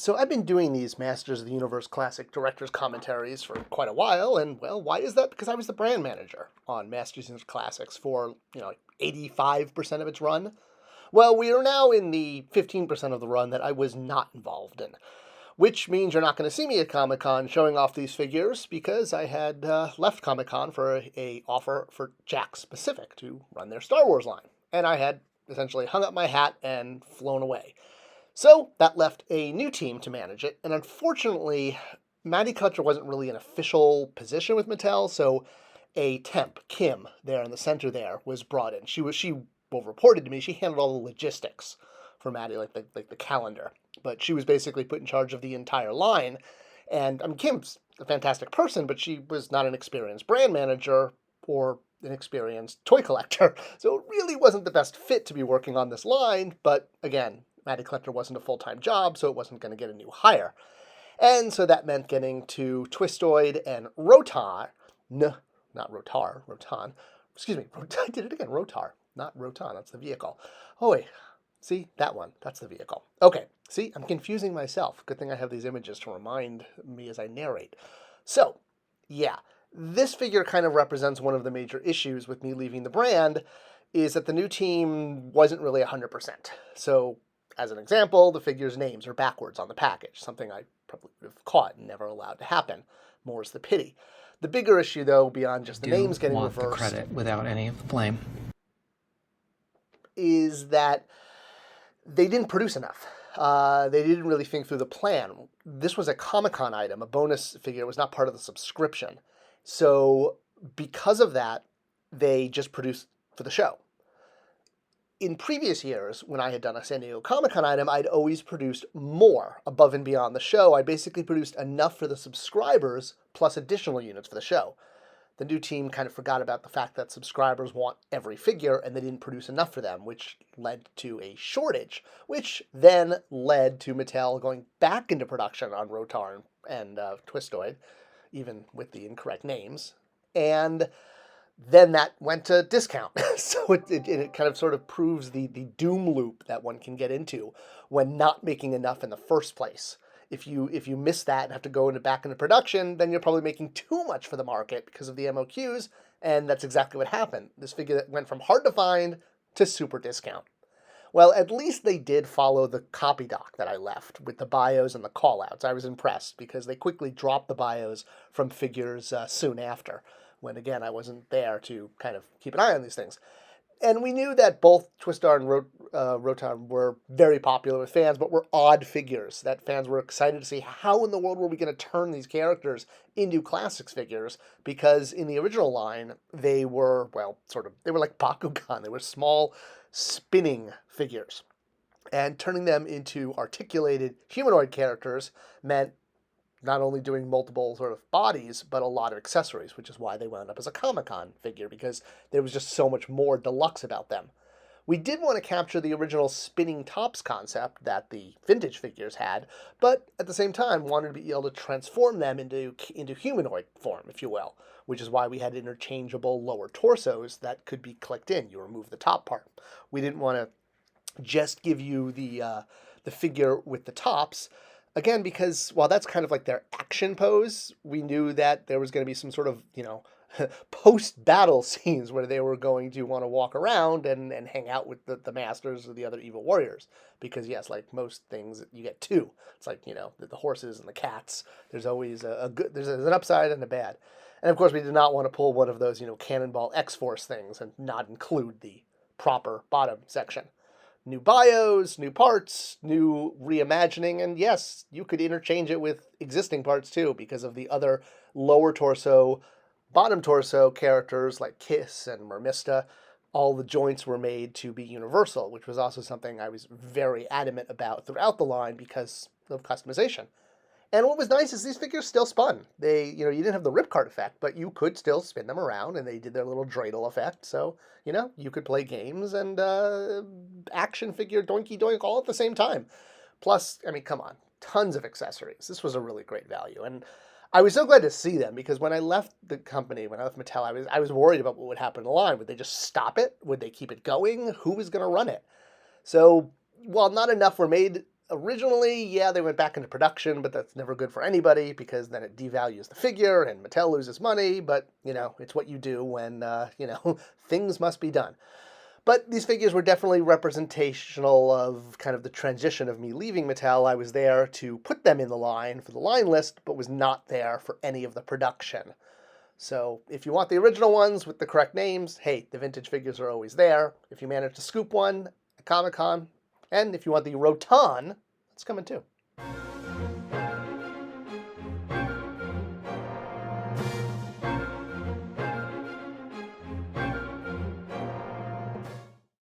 So I've been doing these Masters of the Universe Classic Director's Commentaries for quite a while, and well, why is that? Because I was the brand manager on Masters of the Universe Classics for, 85% of its run. Well, we are now in the 15% of the run that I was not involved in, which means you're not going to see me at Comic-Con showing off these figures because I had left Comic-Con for a offer for Jakks Pacific to run their Star Wars line, and I had essentially hung up my hat and flown away. So that left a new team to manage it, and unfortunately, Maddie Cutler wasn't really an official position with Mattel, so a temp, Kim, there in the center there, was brought in. She reported to me, she handled all the logistics for Maddie, like the calendar, but she was basically put in charge of the entire line. And Kim's a fantastic person, but she was not an experienced brand manager or an experienced toy collector, so it really wasn't the best fit to be working on this line. But again, Maddie Collector wasn't a full-time job, so it wasn't going to get a new hire. And so that meant getting to Twistoid and Rotar. Not Rotar, Rotan. Excuse me, I did it again, Rotar, not Rotan, that's the vehicle. Oh wait, see, that one, that's the vehicle. Okay, see, I'm confusing myself. Good thing I have these images to remind me as I narrate. So, yeah, this figure kind of represents one of the major issues with me leaving the brand, is that the new team wasn't really 100%. So, as an example, the figure's names are backwards on the package, something I probably would have caught and never allowed to happen. More's the pity. The bigger issue, though, beyond just the names getting reversed, the credit without any of the blame, is that they didn't produce enough. They didn't really think through the plan. This was a Comic-Con item, a bonus figure. It was not part of the subscription. So because of that, they just produced for the show. In previous years, when I had done a San Diego Comic-Con item, I'd always produced more above and beyond the show. I basically produced enough for the subscribers plus additional units for the show. The new team kind of forgot about the fact that subscribers want every figure, and they didn't produce enough for them, which led to a shortage, which then led to Mattel going back into production on Rotar and Twistoid, even with the incorrect names. And then that went to discount. So it kind of sort of proves the doom loop that one can get into when not making enough in the first place. If you miss that and have to go back into production, then you're probably making too much for the market because of the MOQs, and that's exactly what happened. This figure that went from hard to find to super discount. Well, at least they did follow the copy doc that I left with the bios and the callouts. I was impressed because they quickly dropped the bios from figures soon after, when again I wasn't there to kind of keep an eye on these things. And we knew that both Twistoid and Rotar were very popular with fans, but were odd figures that fans were excited to see how in the world were we going to turn these characters into classics figures, because in the original line, they were, well, they were like Bakugan. They were small spinning figures. And turning them into articulated humanoid characters meant not only doing multiple sort of bodies, but a lot of accessories, which is why they wound up as a Comic-Con figure, because there was just so much more deluxe about them. We did want to capture the original spinning tops concept that the vintage figures had, but at the same time wanted to be able to transform them into humanoid form, if you will, which is why we had interchangeable lower torsos that could be clicked in. You remove the top part. We didn't want to just give you the figure with the tops. Again, because while that's kind of like their action pose, we knew that there was going to be some sort of, post-battle scenes where they were going to want to walk around and hang out with the masters or the other evil warriors. Because, yes, like most things, you get two. It's like, the horses and the cats. There's always there's an upside and a bad. And, of course, we did not want to pull one of those, Cannonball X-Force things and not include the proper bottom section. New bios, new parts, new reimagining, and yes, you could interchange it with existing parts too because of the other lower torso, bottom torso characters like Kiss and Mermista. All the joints were made to be universal, which was also something I was very adamant about throughout the line because of customization. And what was nice is these figures still spun. They, you didn't have the ripcard effect, but you could still spin them around, and they did their little dreidel effect. So, you could play games and action figure doinky doink all at the same time. Plus, come on, tons of accessories. This was a really great value. And I was so glad to see them because when I left the company, when I left Mattel, I was worried about what would happen in the line. Would they just stop it? Would they keep it going? Who was going to run it? So, while not enough were made Originally, yeah, they went back into production, but that's never good for anybody because then it devalues the figure and Mattel loses money. But, it's what you do when, things must be done. But these figures were definitely representational of kind of the transition of me leaving Mattel. I was there to put them in the line for the line list, but was not there for any of the production. So if you want the original ones with the correct names, hey, the vintage figures are always there. If you manage to scoop one at Comic-Con, and if you want the Rotan, it's coming too.